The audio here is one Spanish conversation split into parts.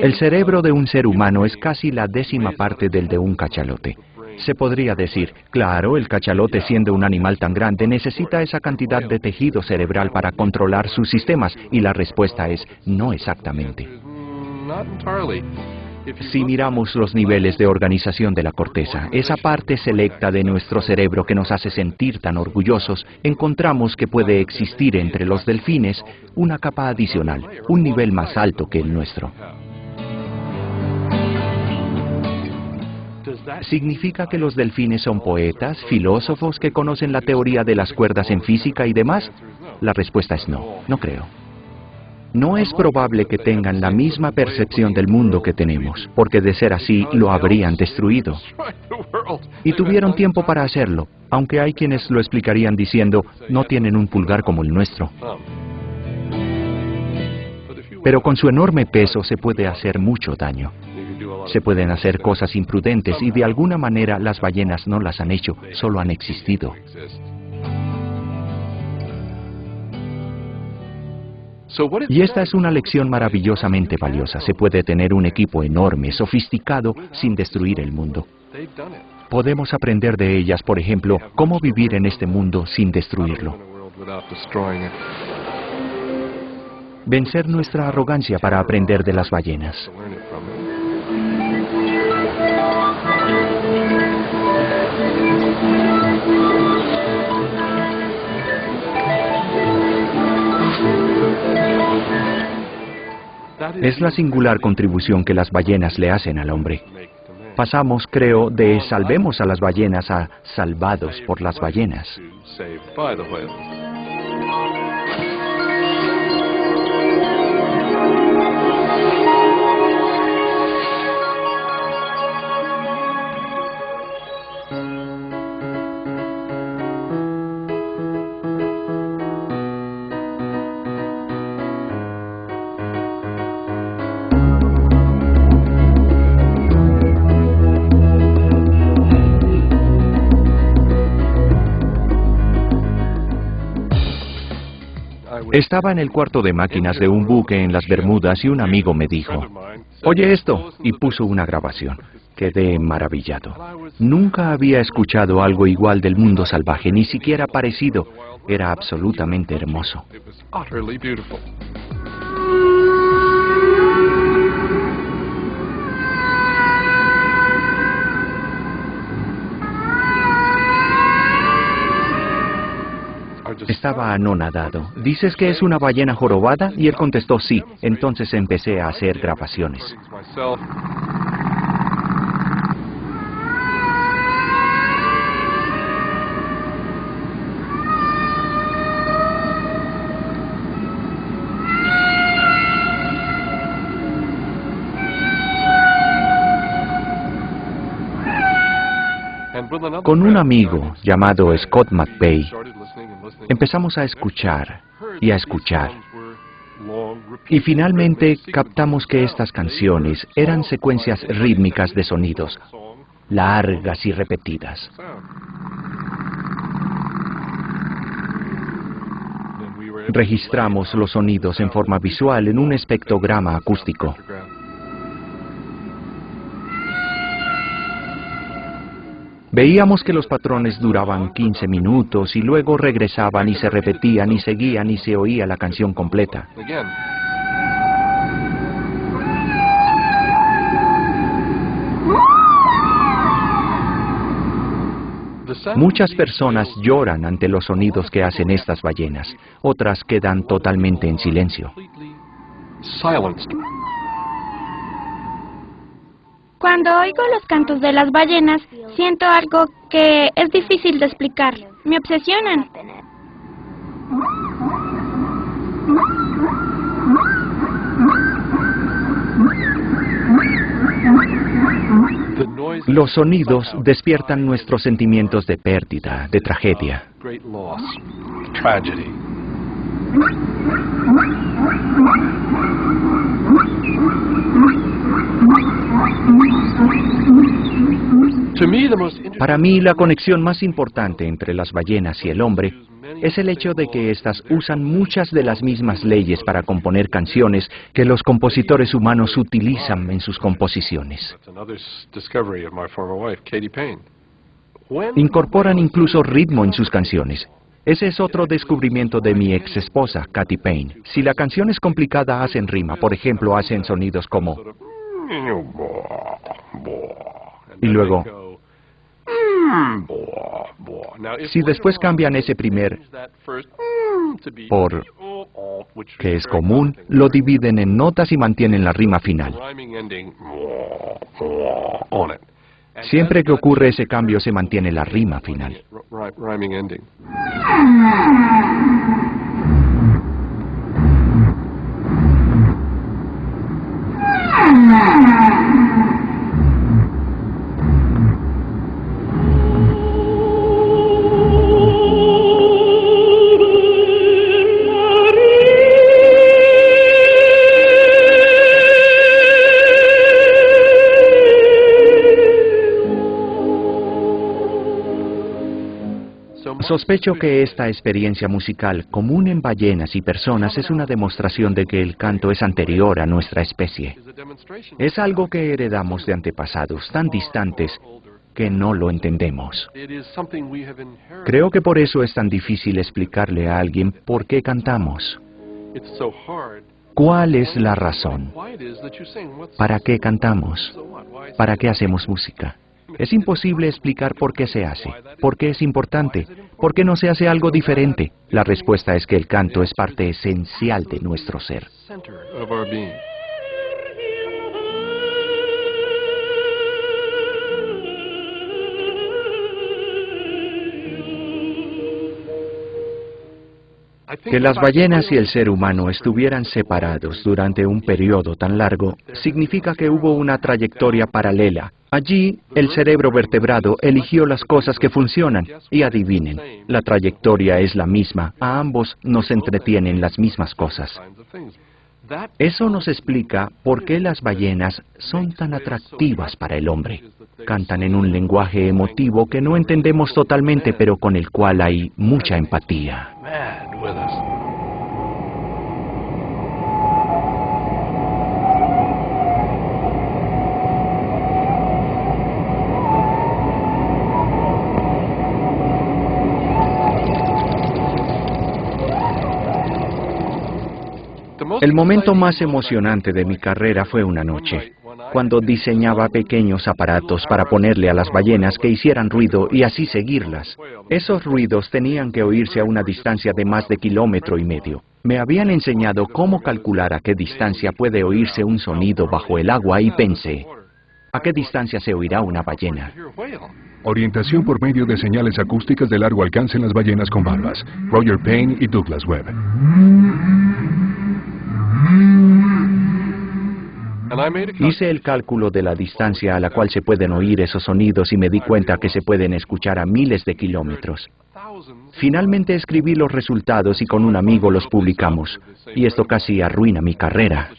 El cerebro de un ser humano es casi la 10ª parte del de un cachalote. Se podría decir, claro, el cachalote, siendo un animal tan grande, necesita esa cantidad de tejido cerebral para controlar sus sistemas, y la respuesta es no exactamente. Si miramos los niveles de organización de la corteza, esa parte selecta de nuestro cerebro que nos hace sentir tan orgullosos, encontramos que puede existir entre los delfines una capa adicional, un nivel más alto que el nuestro. ¿Significa que los delfines son poetas, filósofos que conocen la teoría de las cuerdas en física y demás? La respuesta es no, no creo. No es probable que tengan la misma percepción del mundo que tenemos, porque de ser así lo habrían destruido. Y tuvieron tiempo para hacerlo, aunque hay quienes lo explicarían diciendo, no tienen un pulgar como el nuestro. Pero con su enorme peso se puede hacer mucho daño. Se pueden hacer cosas imprudentes y de alguna manera las ballenas no las han hecho, solo han existido. Y esta es una lección maravillosamente valiosa. Se puede tener un equipo enorme, sofisticado, sin destruir el mundo. Podemos aprender de ellas, por ejemplo, cómo vivir en este mundo sin destruirlo. Vencer nuestra arrogancia para aprender de las ballenas. Es la singular contribución que las ballenas le hacen al hombre. Pasamos, creo, de salvemos a las ballenas a salvados por las ballenas. Estaba en el cuarto de máquinas de un buque en las Bermudas y un amigo me dijo, «Oye esto», y puso una grabación. Quedé maravillado. Nunca había escuchado algo igual del mundo salvaje, ni siquiera parecido. Era absolutamente hermoso. Estaba anonadado. ¿Dices que es una ballena jorobada? Y él contestó sí. Entonces empecé a hacer grabaciones. Con un amigo llamado Scott McPay, empezamos a escuchar y a escuchar. Y finalmente captamos que estas canciones eran secuencias rítmicas de sonidos, largas y repetidas. Registramos los sonidos en forma visual en un espectrograma acústico. Veíamos que los patrones duraban 15 minutos y luego regresaban y se repetían y seguían y se oía la canción completa. Muchas personas lloran ante los sonidos que hacen estas ballenas, otras quedan totalmente en silencio. Cuando oigo los cantos de las ballenas, siento algo que es difícil de explicar. Me obsesionan. Los sonidos despiertan nuestros sentimientos de pérdida, de tragedia. Para mí, la conexión más importante entre las ballenas y el hombre es el hecho de que éstas usan muchas de las mismas leyes para componer canciones que los compositores humanos utilizan en sus composiciones. Incorporan incluso ritmo en sus canciones. Ese es otro descubrimiento de mi ex esposa, Katy Payne. Si la canción es complicada, hacen rima. Por ejemplo, hacen sonidos como... Y luego... Si después cambian ese primer... por... que es común, lo dividen en notas y mantienen la rima final. Siempre que ocurre ese cambio se mantiene la rima final. Sospecho que esta experiencia musical común en ballenas y personas es una demostración de que el canto es anterior a nuestra especie. Es algo que heredamos de antepasados tan distantes que no lo entendemos. Creo que por eso es tan difícil explicarle a alguien por qué cantamos. ¿Cuál es la razón? ¿Para qué cantamos? ¿Para qué hacemos música? Es imposible explicar por qué se hace, por qué es importante, por qué no se hace algo diferente. La respuesta es que el canto es parte esencial de nuestro ser. Que las ballenas y el ser humano estuvieran separados durante un periodo tan largo significa que hubo una trayectoria paralela. Allí, el cerebro vertebrado eligió las cosas que funcionan, y adivinen, la trayectoria es la misma, a ambos nos entretienen las mismas cosas. Eso nos explica por qué las ballenas son tan atractivas para el hombre. Cantan en un lenguaje emotivo que no entendemos totalmente, pero con el cual hay mucha empatía. El momento más emocionante de mi carrera fue una noche, cuando diseñaba pequeños aparatos para ponerle a las ballenas que hicieran ruido y así seguirlas. Esos ruidos tenían que oírse a una distancia de más de 1,5 kilómetros. Me habían enseñado cómo calcular a qué distancia puede oírse un sonido bajo el agua y pensé, ¿a qué distancia se oirá una ballena? Orientación por medio de señales acústicas de largo alcance en las ballenas con valvas. Roger Payne y Douglas Webb. Hice el cálculo de la distancia a la cual se pueden oír esos sonidos y me di cuenta que se pueden escuchar a miles de kilómetros. Finalmente escribí los resultados y con un amigo los publicamos. Y esto casi arruina mi carrera.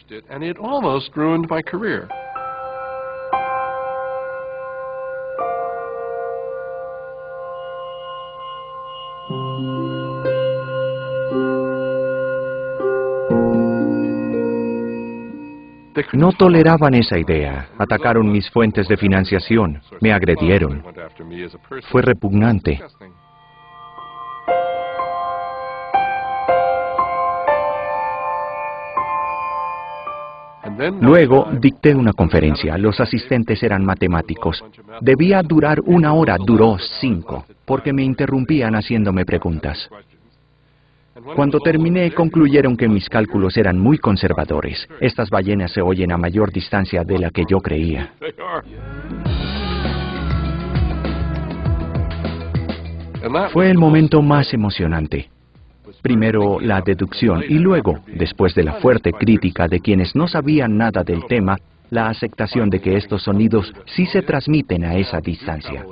No toleraban esa idea. Atacaron mis fuentes de financiación. Me agredieron. Fue repugnante. Luego dicté una conferencia. Los asistentes eran matemáticos. Debía durar 1 hora, duró 5, porque me interrumpían haciéndome preguntas. Cuando terminé, concluyeron que mis cálculos eran muy conservadores. Estas ballenas se oyen a mayor distancia de la que yo creía. Fue el momento más emocionante. Primero la deducción y luego, después de la fuerte crítica de quienes no sabían nada del tema, la aceptación de que estos sonidos sí se transmiten a esa distancia.